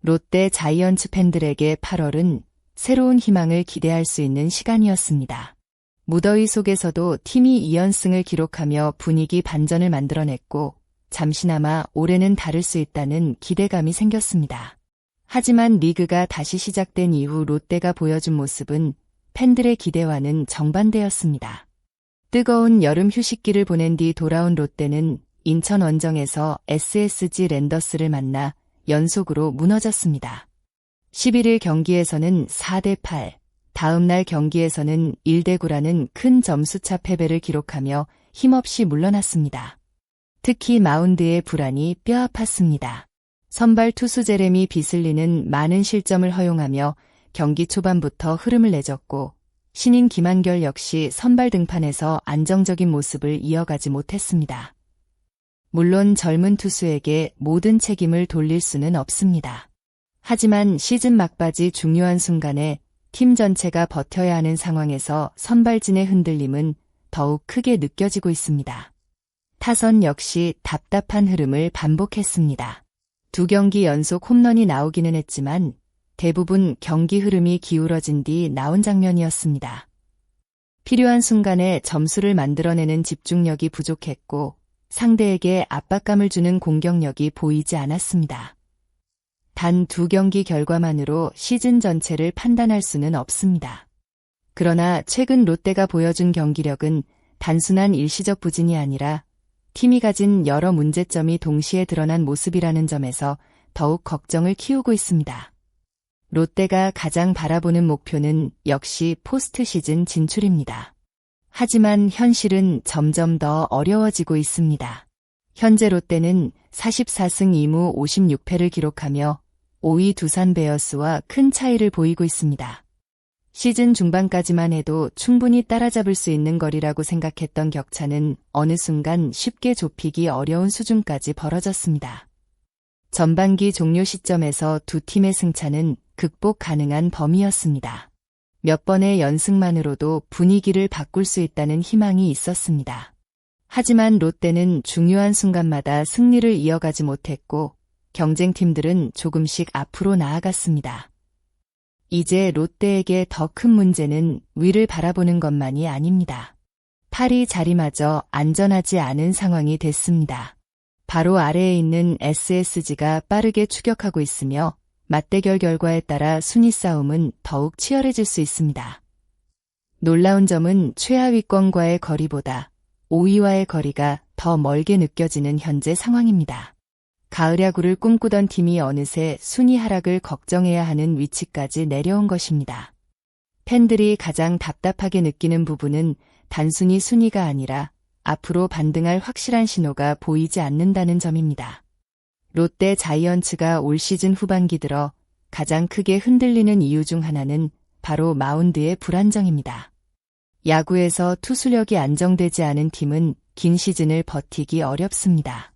롯데 자이언츠 팬들에게 8월은 새로운 희망을 기대할 수 있는 시간이었습니다. 무더위 속에서도 팀이 2연승을 기록하며 분위기 반전을 만들어냈고 잠시나마 올해는 다를 수 있다는 기대감이 생겼습니다. 하지만 리그가 다시 시작된 이후 롯데가 보여준 모습은 팬들의 기대와는 정반대였습니다. 뜨거운 여름 휴식기를 보낸 뒤 돌아온 롯데는 인천 원정에서 SSG 랜더스를 만나 연속으로 무너졌습니다. 11일 경기에서는 4대8, 다음날 경기에서는 1대9라는 큰 점수차 패배를 기록하며 힘없이 물러났습니다. 특히 마운드의 불안이 뼈아팠습니다. 선발 투수 제레미 비슬리는 많은 실점을 허용하며 경기 초반부터 흐름을 내줬고 신인 김한결 역시 선발 등판에서 안정적인 모습을 이어가지 못했습니다. 물론 젊은 투수에게 모든 책임을 돌릴 수는 없습니다. 하지만 시즌 막바지 중요한 순간에 팀 전체가 버텨야 하는 상황에서 선발진의 흔들림은 더욱 크게 느껴지고 있습니다. 타선 역시 답답한 흐름을 반복했습니다. 2경기 연속 홈런이 나오기는 했지만 대부분 경기 흐름이 기울어진 뒤 나온 장면이었습니다. 필요한 순간에 점수를 만들어내는 집중력이 부족했고 상대에게 압박감을 주는 공격력이 보이지 않았습니다. 단 2경기 결과만으로 시즌 전체를 판단할 수는 없습니다. 그러나 최근 롯데가 보여준 경기력은 단순한 일시적 부진이 아니라 팀이 가진 여러 문제점이 동시에 드러난 모습이라는 점에서 더욱 걱정을 키우고 있습니다. 롯데가 가장 바라보는 목표는 역시 포스트 시즌 진출입니다. 하지만 현실은 점점 더 어려워지고 있습니다. 현재 롯데는 44승 2무 56패를 기록하며 5위 두산 베어스와 큰 차이를 보이고 있습니다. 시즌 중반까지만 해도 충분히 따라잡을 수 있는 거리라고 생각했던 격차는 어느 순간 쉽게 좁히기 어려운 수준까지 벌어졌습니다. 전반기 종료 시점에서 두 팀의 승차는 극복 가능한 범위였습니다. 몇 번의 연승만으로도 분위기를 바꿀 수 있다는 희망이 있었습니다. 하지만 롯데는 중요한 순간마다 승리를 이어가지 못했고 경쟁팀들은 조금씩 앞으로 나아갔습니다. 이제 롯데에게 더 큰 문제는 위를 바라보는 것만이 아닙니다. 8위 자리마저 안전하지 않은 상황이 됐습니다. 바로 아래에 있는 SSG가 빠르게 추격하고 있으며 맞대결 결과에 따라 순위 싸움은 더욱 치열해질 수 있습니다. 놀라운 점은 최하위권과의 거리보다 5위와의 거리가 더 멀게 느껴지는 현재 상황입니다. 가을 야구를 꿈꾸던 팀이 어느새 순위 하락을 걱정해야 하는 위치까지 내려온 것입니다. 팬들이 가장 답답하게 느끼는 부분은 단순히 순위가 아니라 앞으로 반등할 확실한 신호가 보이지 않는다는 점입니다. 롯데 자이언츠가 올 시즌 후반기 들어 가장 크게 흔들리는 이유 중 하나는 바로 마운드의 불안정입니다. 야구에서 투수력이 안정되지 않은 팀은 긴 시즌을 버티기 어렵습니다.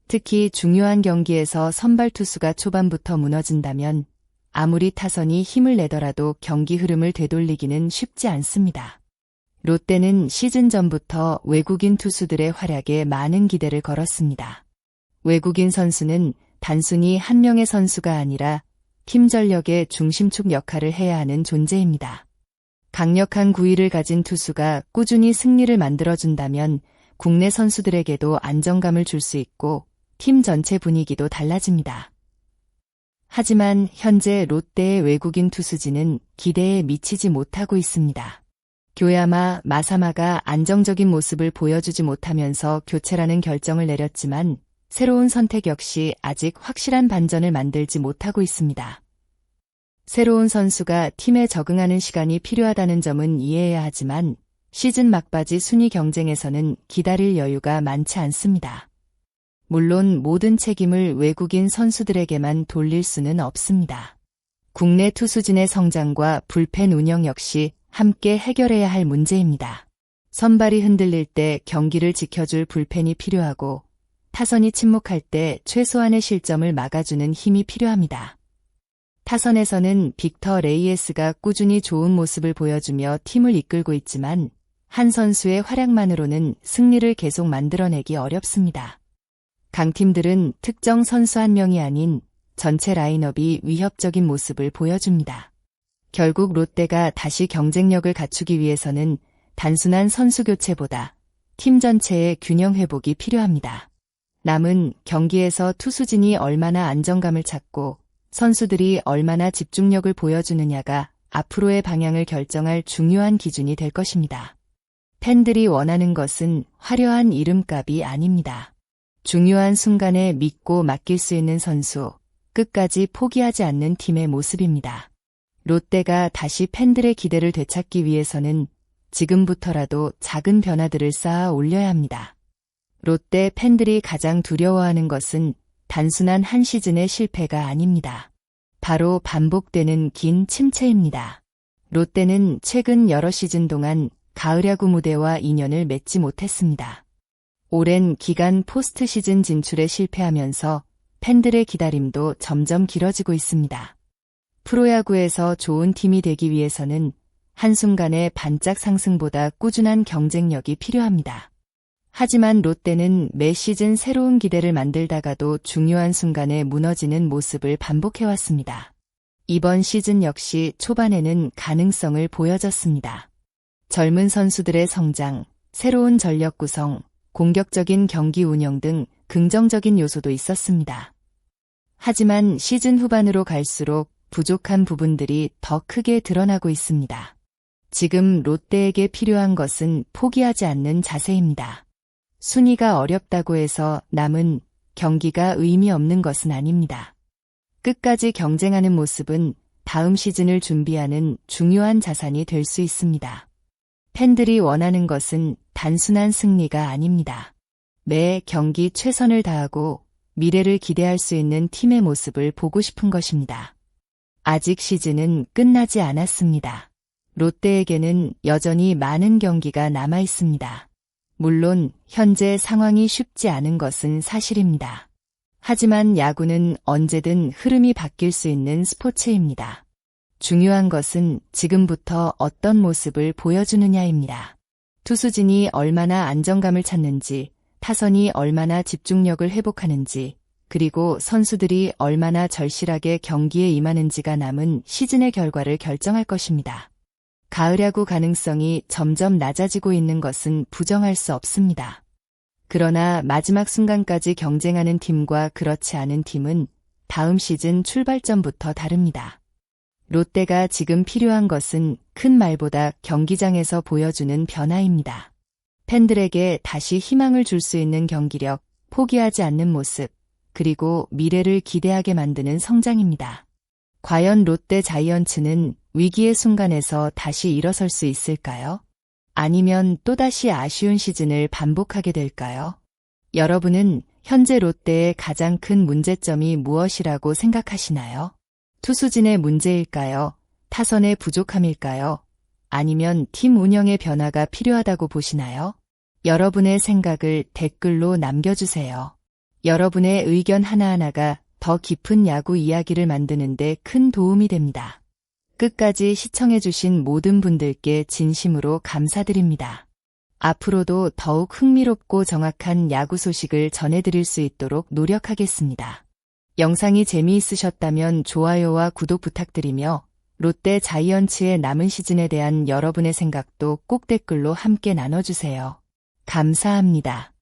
특히 중요한 경기에서 선발 투수가 초반부터 무너진다면 아무리 타선이 힘을 내더라도 경기 흐름을 되돌리기는 쉽지 않습니다. 롯데는 시즌 전부터 외국인 투수들의 활약에 많은 기대를 걸었습니다. 외국인 선수는 단순히 한 명의 선수가 아니라 팀 전력의 중심축 역할을 해야 하는 존재입니다. 강력한 구위를 가진 투수가 꾸준히 승리를 만들어준다면 국내 선수들에게도 안정감을 줄 수 있고 팀 전체 분위기도 달라집니다. 하지만 현재 롯데의 외국인 투수진은 기대에 미치지 못하고 있습니다. 교야마, 마사마가 안정적인 모습을 보여주지 못하면서 교체라는 결정을 내렸지만 새로운 선택 역시 아직 확실한 반전을 만들지 못하고 있습니다. 새로운 선수가 팀에 적응하는 시간이 필요하다는 점은 이해해야 하지만 시즌 막바지 순위 경쟁에서는 기다릴 여유가 많지 않습니다. 물론 모든 책임을 외국인 선수들에게만 돌릴 수는 없습니다. 국내 투수진의 성장과 불펜 운영 역시 함께 해결해야 할 문제입니다. 선발이 흔들릴 때 경기를 지켜줄 불펜이 필요하고 타선이 침묵할 때 최소한의 실점을 막아주는 힘이 필요합니다. 타선에서는 빅터 레이에스가 꾸준히 좋은 모습을 보여주며 팀을 이끌고 있지만 한 선수의 활약만으로는 승리를 계속 만들어내기 어렵습니다. 강팀들은 특정 선수 한 명이 아닌 전체 라인업이 위협적인 모습을 보여줍니다. 결국 롯데가 다시 경쟁력을 갖추기 위해서는 단순한 선수 교체보다 팀 전체의 균형 회복이 필요합니다. 남은 경기에서 투수진이 얼마나 안정감을 찾고 선수들이 얼마나 집중력을 보여주느냐가 앞으로의 방향을 결정할 중요한 기준이 될 것입니다. 팬들이 원하는 것은 화려한 이름값이 아닙니다. 중요한 순간에 믿고 맡길 수 있는 선수, 끝까지 포기하지 않는 팀의 모습입니다. 롯데가 다시 팬들의 기대를 되찾기 위해서는 지금부터라도 작은 변화들을 쌓아 올려야 합니다. 롯데 팬들이 가장 두려워하는 것은 단순한 한 시즌의 실패가 아닙니다. 바로 반복되는 긴 침체입니다. 롯데는 최근 여러 시즌 동안 가을 야구 무대와 인연을 맺지 못했습니다. 오랜 기간 포스트 시즌 진출에 실패하면서 팬들의 기다림도 점점 길어지고 있습니다. 프로야구에서 좋은 팀이 되기 위해서는 한순간의 반짝 상승보다 꾸준한 경쟁력이 필요합니다. 하지만 롯데는 매 시즌 새로운 기대를 만들다가도 중요한 순간에 무너지는 모습을 반복해왔습니다. 이번 시즌 역시 초반에는 가능성을 보여줬습니다. 젊은 선수들의 성장, 새로운 전력 구성, 공격적인 경기 운영 등 긍정적인 요소도 있었습니다. 하지만 시즌 후반으로 갈수록 부족한 부분들이 더 크게 드러나고 있습니다. 지금 롯데에게 필요한 것은 포기하지 않는 자세입니다. 순위가 어렵다고 해서 남은 경기가 의미 없는 것은 아닙니다. 끝까지 경쟁하는 모습은 다음 시즌을 준비하는 중요한 자산이 될 수 있습니다. 팬들이 원하는 것은 단순한 승리가 아닙니다. 매 경기 최선을 다하고 미래를 기대할 수 있는 팀의 모습을 보고 싶은 것입니다. 아직 시즌은 끝나지 않았습니다. 롯데에게는 여전히 많은 경기가 남아 있습니다. 물론 현재 상황이 쉽지 않은 것은 사실입니다. 하지만 야구는 언제든 흐름이 바뀔 수 있는 스포츠입니다. 중요한 것은 지금부터 어떤 모습을 보여주느냐입니다. 투수진이 얼마나 안정감을 찾는지, 타선이 얼마나 집중력을 회복하는지, 그리고 선수들이 얼마나 절실하게 경기에 임하는지가 남은 시즌의 결과를 결정할 것입니다. 가을 야구 가능성이 점점 낮아지고 있는 것은 부정할 수 없습니다. 그러나 마지막 순간까지 경쟁하는 팀과 그렇지 않은 팀은 다음 시즌 출발점부터 다릅니다. 롯데가 지금 필요한 것은 큰 말보다 경기장에서 보여주는 변화입니다. 팬들에게 다시 희망을 줄 수 있는 경기력, 포기하지 않는 모습, 그리고 미래를 기대하게 만드는 성장입니다. 과연 롯데 자이언츠는 위기의 순간에서 다시 일어설 수 있을까요? 아니면 또다시 아쉬운 시즌을 반복하게 될까요? 여러분은 현재 롯데의 가장 큰 문제점이 무엇이라고 생각하시나요? 투수진의 문제일까요? 타선의 부족함일까요? 아니면 팀 운영의 변화가 필요하다고 보시나요? 여러분의 생각을 댓글로 남겨주세요. 여러분의 의견 하나하나가 더 깊은 야구 이야기를 만드는 데 큰 도움이 됩니다. 끝까지 시청해주신 모든 분들께 진심으로 감사드립니다. 앞으로도 더욱 흥미롭고 정확한 야구 소식을 전해드릴 수 있도록 노력하겠습니다. 영상이 재미있으셨다면 좋아요와 구독 부탁드리며 롯데 자이언츠의 남은 시즌에 대한 여러분의 생각도 꼭 댓글로 함께 나눠주세요. 감사합니다.